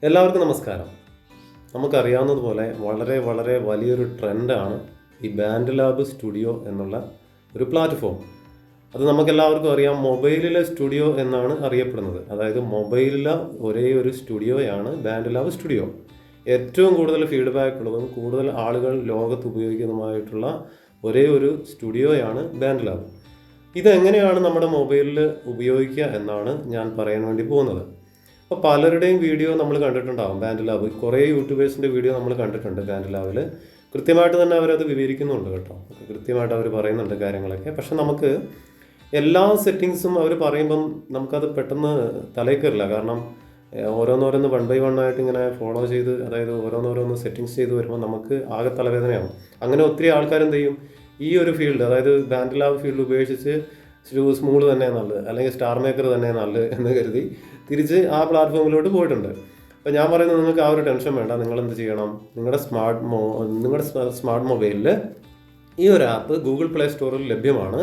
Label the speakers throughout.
Speaker 1: എല്ലാവർക്കും നമസ്കാരം. നമുക്കറിയാവുന്നതുപോലെ വളരെ വളരെ വലിയൊരു ട്രെൻഡാണ് ഈ ബാൻഡ് ലാബ് സ്റ്റുഡിയോ എന്നുള്ള ഒരു പ്ലാറ്റ്ഫോം. അത് നമുക്കെല്ലാവർക്കും അറിയാം, മൊബൈലിലെ സ്റ്റുഡിയോ എന്നാണ് അറിയപ്പെടുന്നത്. അതായത് മൊബൈലിലെ ഒരേ ഒരു സ്റ്റുഡിയോയാണ് ബാൻഡ് ലാബ് സ്റ്റുഡിയോ. ഏറ്റവും കൂടുതൽ ഫീഡ്ബാക്ക് ഉള്ളതും കൂടുതൽ ആളുകൾ ലോകത്ത് ഉപയോഗിക്കുന്നതുമായിട്ടുള്ള ഒരേ ഒരു സ്റ്റുഡിയോയാണ് ബാൻഡ് ലാബ്. ഇതെങ്ങനെയാണ് നമ്മുടെ മൊബൈലിൽ ഉപയോഗിക്കുക എന്നാണ് ഞാൻ പറയാൻ വേണ്ടി പോകുന്നത്. അപ്പോൾ പലരുടെയും വീഡിയോ നമ്മൾ കണ്ടിട്ടുണ്ടാകും ബാൻഡ് ലാബ്. കുറേ യൂട്യൂബേഴ്സിൻ്റെ വീഡിയോ നമ്മൾ കണ്ടിട്ടുണ്ട് ബാൻഡ് ലാബിൽ. കൃത്യമായിട്ട് തന്നെ അവരത് വിവരിക്കുന്നുണ്ട് കേട്ടോ. കൃത്യമായിട്ട് അവർ പറയുന്നുണ്ട് കാര്യങ്ങളൊക്കെ. പക്ഷെ നമുക്ക് എല്ലാ സെറ്റിങ്സും അവർ പറയുമ്പം നമുക്കത് പെട്ടെന്ന് തലയിൽ കയറില്ല. കാരണം ഓരോന്നോരോന്ന് 1 by 1 ആയിട്ട് ഇങ്ങനെ ഫോളോ ചെയ്ത്, അതായത് ഓരോന്നോരോന്ന് സെറ്റിങ്സ് ചെയ്ത് വരുമ്പോൾ നമുക്ക് ആകെ തലവേദനയാവും. അങ്ങനെ ഒത്തിരി ആൾക്കാർ എന്ത് ചെയ്യും, ഈ ഒരു ഫീൽഡ്, അതായത് ബാൻഡ് ലാബ് ഫീൽഡ് ഉപേക്ഷിച്ച് സ്മൂൾ തന്നെ നല്ലത്, അല്ലെങ്കിൽ സ്റ്റാർ മേക്കർ തന്നെ നല്ലത് എന്ന് കരുതി തിരിച്ച് ആ പ്ലാറ്റ്ഫോമിലോട്ട് പോയിട്ടുണ്ട്. അപ്പോൾ ഞാൻ പറയുന്നത്, നിങ്ങൾക്ക് ആ ഒരു ടെൻഷൻ വേണ്ട. നിങ്ങളെന്ത് ചെയ്യണം, നിങ്ങളുടെ സ്മാർട്ട് മൊബൈലിൽ ഈ ഒരു ആപ്പ് ഗൂഗിൾ പ്ലേ സ്റ്റോറിൽ ലഭ്യമാണ്.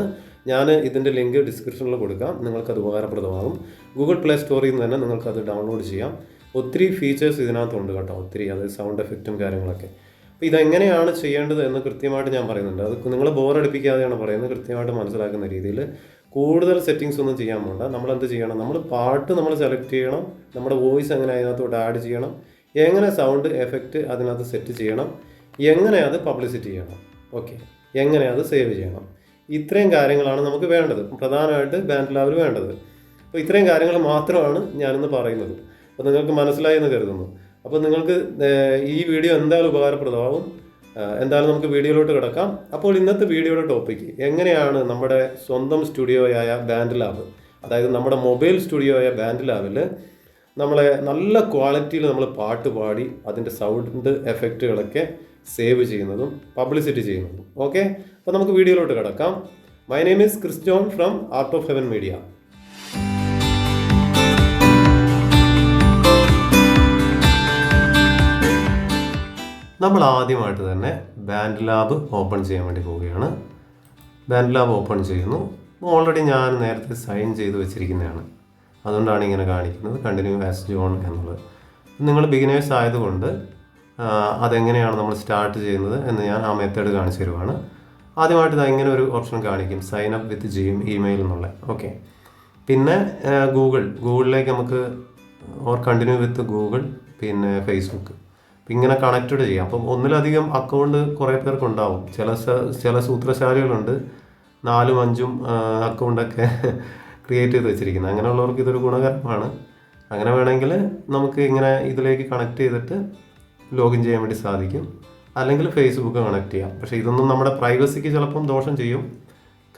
Speaker 1: ഞാൻ ഇതിൻ്റെ ലിങ്ക് ഡിസ്ക്രിപ്ഷനിൽ കൊടുക്കാം. നിങ്ങൾക്കത് ഉപകാരപ്രദമാകും. ഗൂഗിൾ പ്ലേ സ്റ്റോറിൽ നിന്ന് തന്നെ നിങ്ങൾക്കത് ഡൗൺലോഡ് ചെയ്യാം. ഒത്തിരി ഫീച്ചേഴ്സ് ഇതിനകത്തുണ്ട് കേട്ടോ, ഒത്തിരി. അതായത് സൗണ്ട് എഫക്റ്റും കാര്യങ്ങളൊക്കെ. അപ്പോൾ ഇതെങ്ങനെയാണ് ചെയ്യേണ്ടത് എന്ന് കൃത്യമായിട്ട് ഞാൻ പറയുന്നുണ്ട്. അത് നിങ്ങൾ ബോറടിപ്പിക്കാതെയാണ് പറയുന്നത്. കൃത്യമായിട്ട് മനസ്സിലാക്കുന്ന രീതിയിൽ കൂടുതൽ സെറ്റിങ്സ് ഒന്നും ചെയ്യാൻ പോകണ്ട. നമ്മളെന്ത് ചെയ്യണം, നമ്മൾ പാട്ട് നമ്മൾ സെലക്ട് ചെയ്യണം, നമ്മുടെ വോയിസ് എങ്ങനെ അതിനകത്തോട്ട് ആഡ് ചെയ്യണം, എങ്ങനെ സൗണ്ട് എഫക്റ്റ് അതിനകത്ത് സെറ്റ് ചെയ്യണം, എങ്ങനെ അത് പബ്ലിസിറ്റി ചെയ്യണം, ഓക്കെ, എങ്ങനെ അത് സേവ് ചെയ്യണം. ഇത്രയും കാര്യങ്ങളാണ് നമുക്ക് വേണ്ടത്, പ്രധാനമായിട്ട് ബാൻഡ് ലാബിൽ വേണ്ടത്. അപ്പോൾ ഇത്രയും കാര്യങ്ങൾ മാത്രമാണ് ഞാനിന്ന് പറയുന്നത്. അപ്പോൾ നിങ്ങൾക്ക് മനസ്സിലായി എന്ന് കരുതുന്നു. അപ്പോൾ നിങ്ങൾക്ക് ഈ വീഡിയോ എന്തായാലും ഉപകാരപ്രദമാകും. എന്തായാലും നമുക്ക് വീഡിയോയിലോട്ട് കിടക്കാം. അപ്പോൾ ഇന്നത്തെ വീഡിയോയുടെ ടോപ്പിക്ക്, എങ്ങനെയാണ് നമ്മുടെ സ്വന്തം സ്റ്റുഡിയോയായ ബാൻഡ് ലാബ്, അതായത് നമ്മുടെ മൊബൈൽ സ്റ്റുഡിയോയായ ബാൻഡ് ലാബിൽ നമ്മളെ നല്ല ക്വാളിറ്റിയിൽ നമ്മൾ പാട്ട് പാടി അതിൻ്റെ സൗണ്ട് എഫക്റ്റുകളൊക്കെ സേവ് ചെയ്യുന്നതും പബ്ലിസിറ്റി ചെയ്യുന്നതും. ഓക്കെ, അപ്പോൾ നമുക്ക് വീഡിയോയിലോട്ട് കിടക്കാം. My name is Chris John from art of heaven media. നമ്മൾ ആദ്യമായിട്ട് തന്നെ ബാൻഡ് ലാബ് ഓപ്പൺ ചെയ്യാൻ വേണ്ടി പോവുകയാണ്. ബാൻഡ് ലാബ് ഓപ്പൺ ചെയ്യുന്നു. ഓൾറെഡി ഞാൻ നേരത്തെ സൈൻ ചെയ്ത് വെച്ചിരിക്കുന്നതാണ്, അതുകൊണ്ടാണ് ഇങ്ങനെ കാണിക്കുന്നത് കണ്ടിന്യൂ ആസ് ജോൺ എന്നുള്ളത്. നിങ്ങൾ ബിഗിനേഴ്സ് ആയതുകൊണ്ട് അതെങ്ങനെയാണ് നമ്മൾ സ്റ്റാർട്ട് ചെയ്യുന്നത് എന്ന് ഞാൻ ആ മെത്തേഡ് കാണിച്ചു തരുവാണ്. ആദ്യമായിട്ട് ഇത് ഇങ്ങനെ ഒരു ഓപ്ഷൻ കാണിക്കും, സൈൻ അപ്പ് വിത്ത് ഇമെയിൽ എന്നുള്ള. ഓക്കെ, പിന്നെ ഗൂഗിളിലേക്ക് നമുക്ക് കണ്ടിന്യൂ വിത്ത് ഗൂഗിൾ, പിന്നെ ഫേസ്ബുക്ക്, ഇങ്ങനെ കണക്റ്റഡ് ചെയ്യാം. അപ്പം ഒന്നിലധികം അക്കൗണ്ട് കുറേ പേർക്ക് ഉണ്ടാവും. ചില സൂത്രശാലികളുണ്ട് 4ഉം 5ഉം അക്കൗണ്ടൊക്കെ ക്രിയേറ്റ് ചെയ്ത് വെച്ചിരിക്കുന്നത്. അങ്ങനെയുള്ളവർക്ക് ഇതൊരു ഗുണകരമാണ്. അങ്ങനെ വേണമെങ്കിൽ നമുക്ക് ഇങ്ങനെ ഇതിലേക്ക് കണക്ട് ചെയ്തിട്ട് ലോഗിൻ ചെയ്യാൻ വേണ്ടി സാധിക്കും. അല്ലെങ്കിൽ ഫേസ്ബുക്ക് കണക്ട് ചെയ്യാം. പക്ഷേ ഇതൊന്നും നമ്മുടെ പ്രൈവസിക്ക് ചിലപ്പം ദോഷം ചെയ്യും.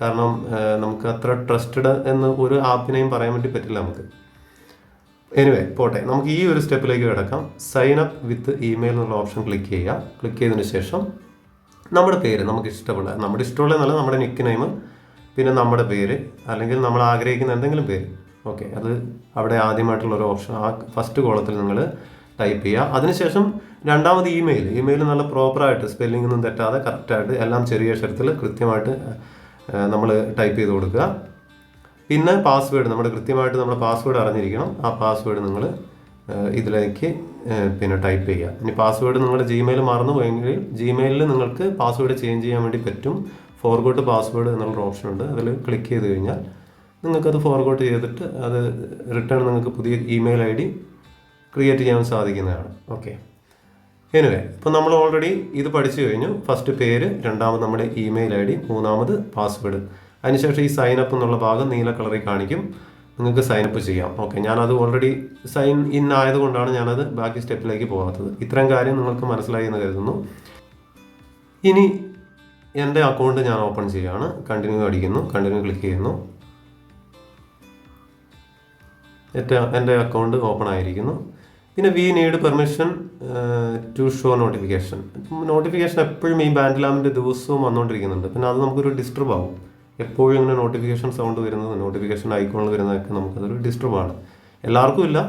Speaker 1: കാരണം നമുക്ക് അത്ര ട്രസ്റ്റഡ് എന്ന് ഒരു ആപ്പിനെയും പറയാൻ വേണ്ടി പറ്റില്ല നമുക്ക്. എനിവേ പോട്ടെ, നമുക്ക് ഈ ഒരു സ്റ്റെപ്പിലേക്ക് കിടക്കാം. സൈൻ അപ്പ് വിത്ത് ഇമെയിൽ എന്നുള്ള ഓപ്ഷൻ ക്ലിക്ക് ചെയ്യുക. ക്ലിക്ക് ചെയ്തതിന് ശേഷം നമ്മുടെ പേര്, നമുക്ക് ഇഷ്ടമുള്ള എന്നല്ല, നമ്മുടെ നിക്ക് നെയിം, പിന്നെ നമ്മുടെ പേര്, അല്ലെങ്കിൽ നമ്മൾ ആഗ്രഹിക്കുന്ന എന്തെങ്കിലും പേര്. ഓക്കെ, അത് അവിടെ ആദ്യമായിട്ടുള്ളൊരു ഓപ്ഷൻ ആ ഫസ്റ്റ് കോളത്തിൽ നിങ്ങൾ ടൈപ്പ് ചെയ്യുക. അതിനുശേഷം രണ്ടാമത് ഇമെയിൽ നല്ല പ്രോപ്പറായിട്ട്, സ്പെല്ലിംഗ് ഒന്നും തെറ്റാതെ കറക്റ്റായിട്ട് എല്ലാം ചെറിയ അക്ഷരത്തിൽ കൃത്യമായിട്ട് നമ്മൾ ടൈപ്പ് ചെയ്ത് കൊടുക്കുക. പിന്നെ പാസ്വേഡ്, കൃത്യമായിട്ട് നമ്മുടെ പാസ്വേഡ് അറിഞ്ഞിരിക്കണം. ആ പാസ്വേഡ് നിങ്ങൾ ഇതിലേക്ക് പിന്നെ ടൈപ്പ് ചെയ്യുക. ഇനി പാസ്വേഡ് നിങ്ങളുടെ ജിമെയിൽ മറന്നു പോയെങ്കിൽ ജിമെയിലിൽ നിങ്ങൾക്ക് പാസ്വേഡ് ചേഞ്ച് ചെയ്യാൻ വേണ്ടി പറ്റും. ഫോർഗോട്ട് പാസ്വേഡ് എന്നുള്ളൊരു ഓപ്ഷൻ ഉണ്ട്. അതിൽ ക്ലിക്ക് ചെയ്ത് കഴിഞ്ഞാൽ നിങ്ങൾക്കത് ഫോർഗോട്ട് ചെയ്തിട്ട് അത് റിട്ടേൺ നിങ്ങൾക്ക് പുതിയ ഇമെയിൽ ID ക്രിയേറ്റ് ചെയ്യാൻ സാധിക്കുന്നതാണ്. ഓക്കെ, എനിവേ ഇപ്പോൾ നമ്മൾ ഓൾറെഡി ഇത് പഠിച്ചു കഴിഞ്ഞു. ഫസ്റ്റ് പേര്, രണ്ടാമത് നമ്മുടെ ഇമെയിൽ ID, മൂന്നാമത് പാസ്വേഡ്. അതിനുശേഷം ഈ സൈനപ്പ് എന്നുള്ള ഭാഗം നീല കളറിൽ കാണിക്കും. നിങ്ങൾക്ക് സൈനപ്പ് ചെയ്യാം. ഓക്കെ, ഞാനത് ഓൾറെഡി സൈൻ ഇൻ ആയതുകൊണ്ടാണ് ഞാനത് ബാക്കി സ്റ്റെപ്പിലേക്ക് പോകാത്തത്. ഇത്രയും കാര്യം നിങ്ങൾക്ക് മനസ്സിലായി എന്ന് കരുതുന്നു. ഇനി എൻ്റെ അക്കൗണ്ട് ഞാൻ ഓപ്പൺ ചെയ്യുകയാണ്. കണ്ടിന്യൂ അടിക്കുന്നു, കണ്ടിന്യൂ ക്ലിക്ക് ചെയ്യുന്നു. എൻ്റെ അക്കൗണ്ട് ഓപ്പൺ ആയിരിക്കുന്നു. പിന്നെ we need permission to show notification എപ്പോഴും ഈ ബാൻഡ് ലാബിൻ്റെ ദിവസവും വന്നുകൊണ്ടിരിക്കുന്നുണ്ട്. പിന്നെ അത് നമുക്കൊരു ഡിസ്റ്റർബ് ആവും. എപ്പോഴും ഇങ്ങനെ നോട്ടിഫിക്കേഷൻ സൗണ്ട് വരുന്നത്, നോട്ടിഫിക്കേഷൻ ഐക്കോണിൽ വരുന്നതൊക്കെ നമുക്കതൊരു ഡിസ്റ്റർബാണ്. എല്ലാവർക്കും ഇല്ല,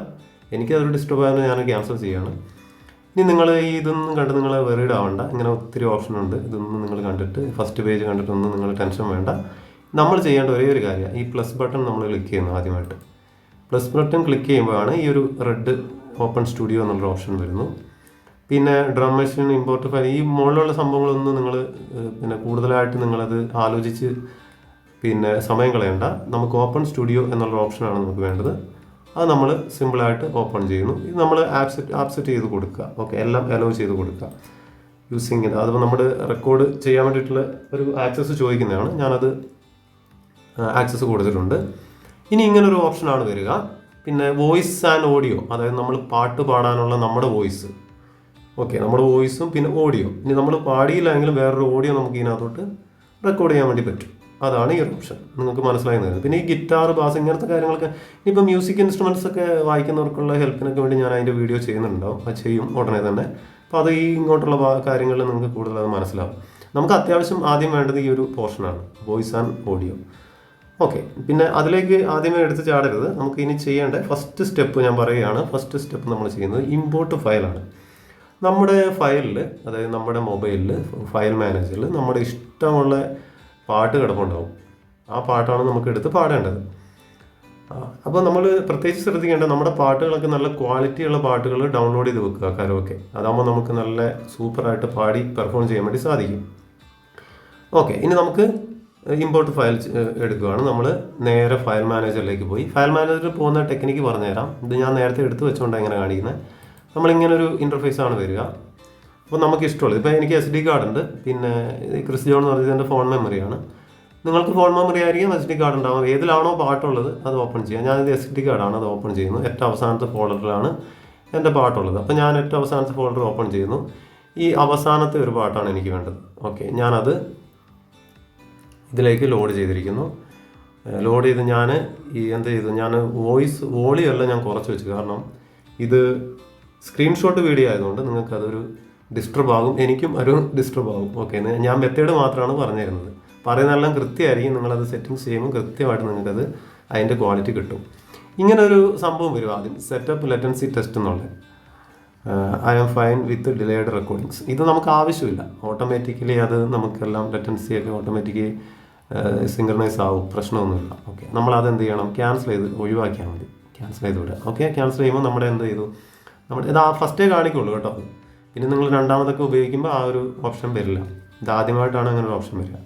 Speaker 1: എനിക്കതൊരു ഡിസ്റ്റർബാണ്. ഞാൻ ക്യാൻസൽ ചെയ്യുകയാണ്. ഇനി നിങ്ങൾ ഇതൊന്നും കണ്ട് നിങ്ങൾ വെറീഡ് ആവണ്ട. ഇങ്ങനെ ഒത്തിരി ഓപ്ഷൻ ഉണ്ട്. ഇതൊന്നും നിങ്ങൾ കണ്ടിട്ട് ഫസ്റ്റ് പേജ് കണ്ടിട്ടൊന്നും നിങ്ങൾ ടെൻഷൻ വേണ്ട. നമ്മൾ ചെയ്യേണ്ട ഒരേ ഒരു കാര്യം, ഈ പ്ലസ് ബട്ടൺ നമ്മൾ ക്ലിക്ക് ചെയ്യുന്നു. ആദ്യമായിട്ട് പ്ലസ് ബട്ടൺ ക്ലിക്ക് ചെയ്യുമ്പോഴാണ് ഈ ഒരു റെഡ് ഓപ്പൺ സ്റ്റുഡിയോ എന്നുള്ളൊരു ഓപ്ഷൻ വരുന്നു. പിന്നെ ഡ്രം മെഷീൻ, ഇമ്പോർട്ട് ഫയൽ, ഈ മുകളിലുള്ള സംഭവങ്ങളൊന്നും നിങ്ങൾ പിന്നെ കൂടുതലായിട്ട് നിങ്ങളത് ആലോചിച്ച് പിന്നെ സമയം കളയണ്ട. നമുക്ക് ഓപ്പൺ സ്റ്റുഡിയോ എന്നുള്ള ഓപ്ഷനാണ് നമുക്ക് വേണ്ടത്. അത് നമ്മൾ സിമ്പിളായിട്ട് ഓപ്പൺ ചെയ്യുന്നു. ഇത് നമ്മൾ ആപ്സെറ്റ് ചെയ്ത് കൊടുക്കുക. ഓക്കെ, എല്ലാം അലോ ചെയ്ത് കൊടുക്കുക യൂസിങ് ഇത്. അതിപ്പോൾ നമ്മൾ റെക്കോർഡ് ചെയ്യാൻ വേണ്ടിയിട്ടുള്ള ഒരു ആക്സസ് ചോദിക്കുന്നതാണ്. ഞാനത് ആക്സസ് കൊടുത്തിട്ടുണ്ട്. ഇനി ഇങ്ങനൊരു ഓപ്ഷനാണ് വരിക. പിന്നെ വോയിസ് ആൻഡ് ഓഡിയോ, അതായത് നമ്മൾ പാട്ട് പാടാനുള്ള നമ്മുടെ വോയിസ്. ഓക്കെ, നമ്മുടെ വോയിസും പിന്നെ ഓഡിയോ. ഇനി നമ്മൾ പാടിയില്ലെങ്കിലും വേറൊരു ഓഡിയോ നമുക്ക് ഇതിനകത്തോട്ട് റെക്കോർഡ് ചെയ്യാൻ വേണ്ടി പറ്റും. അതാണ് ഈ ഒരു ഓപ്ഷൻ. നിങ്ങൾക്ക് മനസ്സിലായി തരുന്നത്. പിന്നെ ഈ ഗിറ്റാർ, ബാസ്, ഇങ്ങനത്തെ കാര്യങ്ങളൊക്കെ ഇപ്പം മ്യൂസിക് ഇൻസ്ട്രുമെൻറ്റ്സ് ഒക്കെ വായിക്കുന്നവർക്കുള്ള ഹെൽപ്പിനൊക്കെ വേണ്ടി ഞാൻ അതിൻ്റെ വീഡിയോ ചെയ്യുന്നുണ്ടാവും. അത് ചെയ്യും ഉടനെ തന്നെ. അപ്പോൾ അത് ഈ ഇങ്ങോട്ടുള്ള കാര്യങ്ങളിൽ നിങ്ങൾക്ക് കൂടുതൽ അത് മനസ്സിലാവും. നമുക്ക് അത്യാവശ്യം ആദ്യം വേണ്ടത് ഈ ഒരു പോർഷനാണ്, വോയിസ് ആൻഡ് ഓഡിയോ. ഓക്കെ, പിന്നെ അതിലേക്ക് ആദ്യമേ എടുത്ത് ചാടരുത്. നമുക്ക് ഇനി ചെയ്യേണ്ട ഫസ്റ്റ് സ്റ്റെപ്പ് ഞാൻ പറയുകയാണ്. ഫസ്റ്റ് സ്റ്റെപ്പ് നമ്മൾ ചെയ്യുന്നത് ഇമ്പോർട്ട് ഫയലാണ്. നമ്മുടെ ഫയലിൽ, അതായത് നമ്മുടെ മൊബൈലിൽ ഫയൽ മാനേജറിൽ നമ്മുടെ ഇഷ്ടമുള്ള പാട്ട് കിടപ്പുണ്ടാവും. ആ പാട്ടാണ് നമുക്ക് എടുത്ത് പാടേണ്ടത്. അപ്പോൾ നമ്മൾ പ്രത്യേകിച്ച് ശ്രദ്ധിക്കേണ്ടത്, നമ്മുടെ പാട്ടുകളൊക്കെ നല്ല ക്വാളിറ്റിയുള്ള പാട്ടുകൾ ഡൗൺലോഡ് ചെയ്ത് വെക്കുക, കരോക്കെ. അതാകുമ്പോൾ നമുക്ക് നല്ല സൂപ്പറായിട്ട് പാടി പെർഫോം ചെയ്യാൻ വേണ്ടി സാധിക്കും. ഓക്കെ, ഇനി നമുക്ക് ഇമ്പോർട്ട് ഫയൽ എടുക്കുകയാണ്. നമ്മൾ നേരെ ഫയൽ മാനേജറിലേക്ക് പോയി. ഫയൽ മാനേജറിൽ പോകുന്ന ടെക്നിക്ക് പറഞ്ഞുതരാം. ഇത് ഞാൻ നേരത്തെ എടുത്ത് വെച്ചുകൊണ്ട് എങ്ങനെ കാണിക്കുന്നത്. നമ്മളിങ്ങനൊരു ഇൻ്റർഫേസാണ് വരിക. അപ്പോൾ നമുക്ക് ഇഷ്ടമുള്ളത്, ഇപ്പോൾ എനിക്ക് SD കാർഡ് ഉണ്ട്. പിന്നെ ക്രിസ് ജോൺ എന്ന് പറഞ്ഞത് എൻ്റെ ഫോൺ മെമ്മറിയാണ്. നിങ്ങൾക്ക് ഫോൺ മെമ്മറി ആയിരിക്കും, SD കാർഡ് ഉണ്ടാകും. ഏതിലാണോ പാട്ടുള്ളത് അത് ഓപ്പൺ ചെയ്യാം. ഞാനിത് SD കാർഡാണ്, അത് ഓപ്പൺ ചെയ്യുന്നു. ഏറ്റവും അവസാനത്തെ ഫോൾഡറിലാണ് എൻ്റെ പാട്ടുള്ളത്. അപ്പോൾ ഞാൻ ഏറ്റവും അവസാനത്തെ ഫോൾഡർ ഓപ്പൺ ചെയ്യുന്നു. ഈ അവസാനത്തെ ഒരു പാട്ടാണ് എനിക്ക് വേണ്ടത്. ഓക്കെ, ഞാനത് ഇതിലേക്ക് ലോഡ് ചെയ്തിരിക്കുന്നു. ലോഡ് ചെയ്ത് ഞാൻ എന്ത് ചെയ്തു, ഞാൻ വോളിയല്ല ഞാൻ കുറച്ച് വെച്ചു. കാരണം ഇത് സ്ക്രീൻഷോട്ട് വീഡിയോ ആയതുകൊണ്ട് നിങ്ങൾക്ക് അതൊരു ഡിസ്റ്റർബ് ആകും, എനിക്കും ഒരു ഡിസ്റ്റർബ് ആകും. ഓക്കെ, ഞാൻ മെത്തേഡ് മാത്രമാണ് പറഞ്ഞിരുന്നത്. പറയുന്നതെല്ലാം കൃത്യമായിരിക്കും. നിങ്ങളത് സെറ്റിങ്സ് ചെയ്യുമ്പോൾ കൃത്യമായിട്ട് നിങ്ങൾക്കത് അതിൻ്റെ ക്വാളിറ്റി കിട്ടും. ഇങ്ങനൊരു സംഭവം വരും ആദ്യം, സെറ്റപ്പ് ലെറ്റൻസി ടെസ്റ്റ് എന്നുള്ളത്. I am fine with delayed recordings. ഇത് നമുക്ക് ആവശ്യമില്ല. ഓട്ടോമാറ്റിക്കലി അത് നമുക്കെല്ലാം ലെറ്റൻസിയൊക്കെ ഓട്ടോമാറ്റിക്കലി സിങ്ക്രണൈസ് ആവും, പ്രശ്നമൊന്നുമില്ല. ഓക്കെ, നമ്മളത് എന്ത് ചെയ്യണം, ക്യാൻസൽ ചെയ്ത് ഒഴിവാക്കിയാൽ മതി. ക്യാൻസൽ ചെയ്ത് വിടുക. ഓക്കെ, ക്യാൻസൽ ചെയ്യുമ്പോൾ നമ്മുടെ എന്ത് ചെയ്തു, നമ്മുടെ ഇത് ഫസ്റ്റേ കാണിക്കുള്ളൂ കേട്ടോ. പിന്നെ നിങ്ങൾ രണ്ടാമതൊക്കെ ഉപയോഗിക്കുമ്പോൾ ആ ഒരു ഓപ്ഷൻ വരില്ല. ഇത് ആദ്യമായിട്ടാണ് അങ്ങനെ ഒരു ഓപ്ഷൻ വരിക.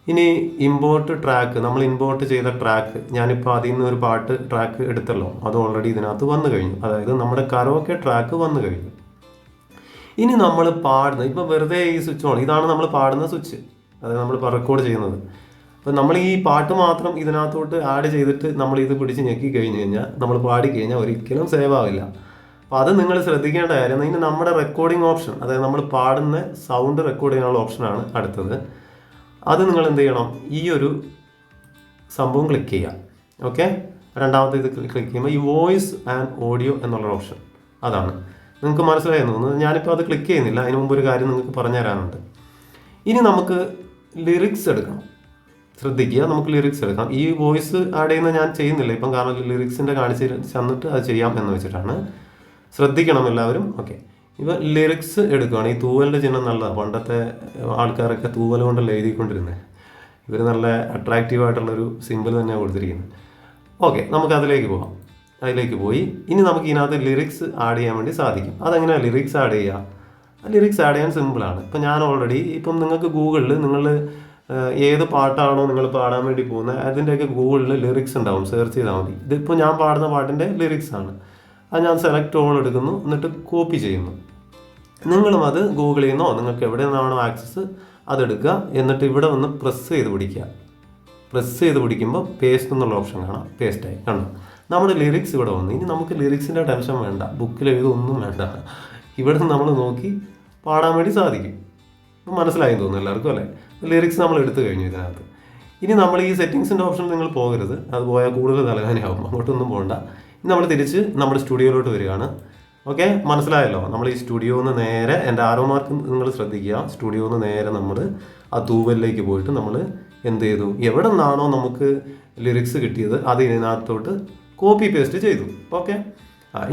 Speaker 1: ഇനി ഇമ്പോർട്ട് ട്രാക്ക്, നമ്മൾ ഇമ്പോർട്ട് ചെയ്ത ട്രാക്ക്, ഞാനിപ്പോൾ അതിൽ നിന്ന് ഒരു പാട്ട് ട്രാക്ക് എടുത്തല്ലോ, അത് ഓൾറെഡി ഇതിനകത്ത് വന്നു കഴിഞ്ഞു. അതായത് നമ്മുടെ കരോക്കെ ട്രാക്ക് വന്നു കഴിഞ്ഞു. ഇനി നമ്മൾ പാടുന്നത്, ഇപ്പോൾ വെറുതെ ഈ സ്വിച്ച് ഓൺ, ഇതാണ് നമ്മൾ പാടുന്ന സ്വിച്ച്, അതായത് നമ്മൾ റെക്കോർഡ് ചെയ്യുന്നത്. അപ്പോൾ നമ്മൾ ഈ പാട്ട് മാത്രം ഇതിനകത്തോട്ട് ആഡ് ചെയ്തിട്ട് നമ്മൾ ഇത് പിടിച്ച് ഞെക്കി കഴിഞ്ഞ് കഴിഞ്ഞാൽ, നമ്മൾ പാടിക്കഴിഞ്ഞാൽ ഒരിക്കലും സേവ് ആവില്ല. അപ്പോൾ അത് നിങ്ങൾ ശ്രദ്ധിക്കേണ്ട കാര്യം. ഇനി നമ്മുടെ റെക്കോർഡിംഗ് ഓപ്ഷൻ, അതായത് നമ്മൾ പാടുന്ന സൗണ്ട് റെക്കോർഡ് ചെയ്യാനുള്ള ഓപ്ഷനാണ് അടുത്തത്. അത് നിങ്ങൾ എന്ത് ചെയ്യണം, ഈ ഒരു സംഭവം ക്ലിക്ക് ചെയ്യുക. ഓക്കെ, രണ്ടാമത്തെ ഇത് ക്ലിക്ക് ചെയ്യുമ്പോൾ ഈ വോയിസ് ആൻഡ് ഓഡിയോ എന്നുള്ള ഓപ്ഷൻ, അതാണ്. നിങ്ങൾക്ക് മനസ്സിലായെന്ന് തോന്നുന്നു. ഞാനിപ്പോൾ അത് ക്ലിക്ക് ചെയ്യുന്നില്ല. അതിന് മുമ്പ് ഒരു കാര്യം നിങ്ങൾക്ക് പറഞ്ഞു തരാനുണ്ട്. ഇനി നമുക്ക് ലിറിക്സ് എടുക്കണം. ശ്രദ്ധിക്കുക, നമുക്ക് ലിറിക്സ് എടുക്കാം. ഈ വോയിസ് ആഡ് ചെയ്യുന്ന ഞാൻ ചെയ്യുന്നില്ല ഇപ്പം, കാരണം ലിറിക്സിൻ്റെ കാണിച്ച് തന്നിട്ട് അത് ചെയ്യാം എന്ന് വെച്ചിട്ടാണ്. ശ്രദ്ധിക്കണം എല്ലാവരും. ഓക്കെ, ഇപ്പോൾ ലിറിക്സ് എടുക്കുകയാണ്. ഈ തൂവലിൻ്റെ ചിഹ്നം നല്ലതാണ്. പണ്ടത്തെ ആൾക്കാരൊക്കെ തൂവൽ കൊണ്ടല്ല എഴുതിക്കൊണ്ടിരുന്നത്. ഇവർ നല്ല അട്രാക്റ്റീവായിട്ടുള്ളൊരു സിമ്പിൾ തന്നെയാണ് കൊടുത്തിരിക്കുന്നത്. ഓക്കെ, നമുക്ക് അതിലേക്ക് പോകാം. അതിലേക്ക് പോയി ഇനി നമുക്ക് ഇതിനകത്ത് ലിറിക്സ് ആഡ് ചെയ്യാൻ വേണ്ടി സാധിക്കും. അതെങ്ങനെയാണ് ലിറിക്സ് ആഡ് ചെയ്യുക? ലിറിക്സ് ആഡ് ചെയ്യാൻ സിമ്പിളാണ്. ഇപ്പം ഞാൻ ഓൾറെഡി ഇപ്പം നിങ്ങൾക്ക് ഗൂഗിളിൽ നിങ്ങൾ ഏത് പാട്ടാണോ നിങ്ങൾ പാടാൻ വേണ്ടി പോകുന്നത് അതിൻ്റെയൊക്കെ ഗൂഗിളിൽ ലിറിക്സ് ഉണ്ടാവും, സെർച്ച് ചെയ്താൽ മതി. ഇതിപ്പോൾ ഞാൻ പാടുന്ന പാട്ടിൻ്റെ ലിറിക്സ് ആണ്. അത് ഞാൻ സെലക്ട് ഓൾ എടുക്കുന്നു, എന്നിട്ട് കോപ്പി ചെയ്യുന്നു. നിങ്ങളും അത് ഗൂഗിളിൽ നിന്നോ നിങ്ങൾക്ക് എവിടെ നിന്നാണോ ആക്സസ് അതെടുക്കുക. എന്നിട്ട് ഇവിടെ വന്ന് പ്രസ് ചെയ്ത് പിടിക്കുക. പ്രസ് ചെയ്ത് പിടിക്കുമ്പോൾ പേസ്റ്റ് എന്നുള്ള ഓപ്ഷൻ കാണാം. പേസ്റ്റായി കണ്ടോ, നമ്മുടെ ലിറിക്സ് ഇവിടെ വന്നു. ഇനി നമുക്ക് ലിറിക്സിൻ്റെ ടെൻഷൻ വേണ്ട, ബുക്കിൽ എഴുതൊന്നും വേണ്ട. ഇവിടെ നിന്ന് നമ്മൾ നോക്കി പാടാൻ വേണ്ടി സാധിക്കും. മനസ്സിലായി തോന്നുന്നു എല്ലാവർക്കും അല്ലേ? ലിറിക്സ് നമ്മൾ എടുത്തു കഴിഞ്ഞു ഇതിനകത്ത്. ഇനി നമ്മൾ ഈ സെറ്റിങ്സിൻ്റെ ഓപ്ഷൻ നിങ്ങൾ പോകരുത്, അത് പോയാൽ കൂടുതൽ തലവേദനയാവും. അങ്ങോട്ടൊന്നും പോകണ്ട. ഇനി നമ്മൾ തിരിച്ച് നമ്മുടെ സ്റ്റുഡിയോയിലോട്ട് വരികയാണ്. ഓക്കെ, മനസ്സിലായല്ലോ? നമ്മൾ ഈ സ്റ്റുഡിയോന്ന് നേരെ, എൻ്റെ ആരോ മാർക്ക് നിങ്ങൾ ശ്രദ്ധിക്കുക, സ്റ്റുഡിയോന്ന് നേരെ നമ്മൾ ആ തൂവലിലേക്ക് പോയിട്ട് നമ്മൾ എന്ത് ചെയ്തു, എവിടെ നിന്നാണോ നമുക്ക് ലിറിക്സ് കിട്ടിയത് അത് ഇതിനകത്തോട്ട് കോപ്പി പേസ്റ്റ് ചെയ്തു. ഓക്കെ,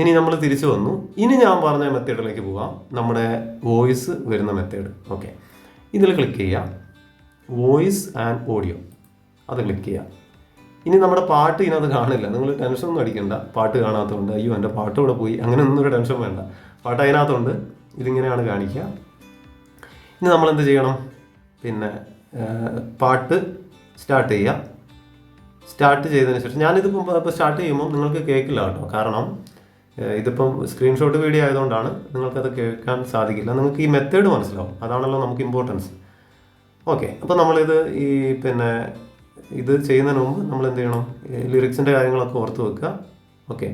Speaker 1: ഇനി നമ്മൾ തിരിച്ചു വന്നു. ഇനി ഞാൻ പറഞ്ഞ മെത്തേഡിലേക്ക് പോകാം, നമ്മുടെ വോയിസ് വരുന്ന മെത്തേഡ്. ഓക്കെ, ഇതിൽ ക്ലിക്ക് ചെയ്യുക, വോയിസ് ആൻഡ് ഓഡിയോ, അത് ക്ലിക്ക് ചെയ്യുക. ഇനി നമ്മുടെ പാട്ട് ഇതിനകത്ത് കാണില്ല. നിങ്ങൾ ടെൻഷനൊന്നും അടിക്കണ്ട, പാട്ട് കാണാത്തതുകൊണ്ട് അയ്യോ എൻ്റെ പാട്ട് ഇവിടെ പോയി അങ്ങനെ ഒന്നും ഒരു ടെൻഷൻ വേണ്ട. പാട്ട് അതിനകത്തുണ്ട്, ഇതിങ്ങനെയാണ് കാണിക്കുക. ഇനി നമ്മൾ എന്ത് ചെയ്യണം, പിന്നെ പാട്ട് സ്റ്റാർട്ട് ചെയ്യുക. സ്റ്റാർട്ട് ചെയ്തതിന് ശേഷം ഞാനിതിപ്പോൾ ഇപ്പോൾ സ്റ്റാർട്ട് ചെയ്യുമ്പോൾ നിങ്ങൾക്ക് കേൾക്കില്ല കേട്ടോ, കാരണം ഇതിപ്പം സ്ക്രീൻഷോട്ട് വീഡിയോ ആയതുകൊണ്ടാണ് നിങ്ങൾക്കത് കേൾക്കാൻ സാധിക്കില്ല. നിങ്ങൾക്ക് ഈ മെത്തേഡ് മനസ്സിലാവും, അതാണല്ലോ നമുക്ക് ഇമ്പോർട്ടൻസ്. ഓക്കെ, അപ്പോൾ നമ്മളിത് പിന്നെ ഇത് ചെയ്യുന്നതിന് മുമ്പ് നമ്മൾ എന്ത് ചെയ്യണം, ലിറിക്സിൻ്റെ കാര്യങ്ങളൊക്കെ ഓർത്ത് വെക്കുക. ഓക്കെ,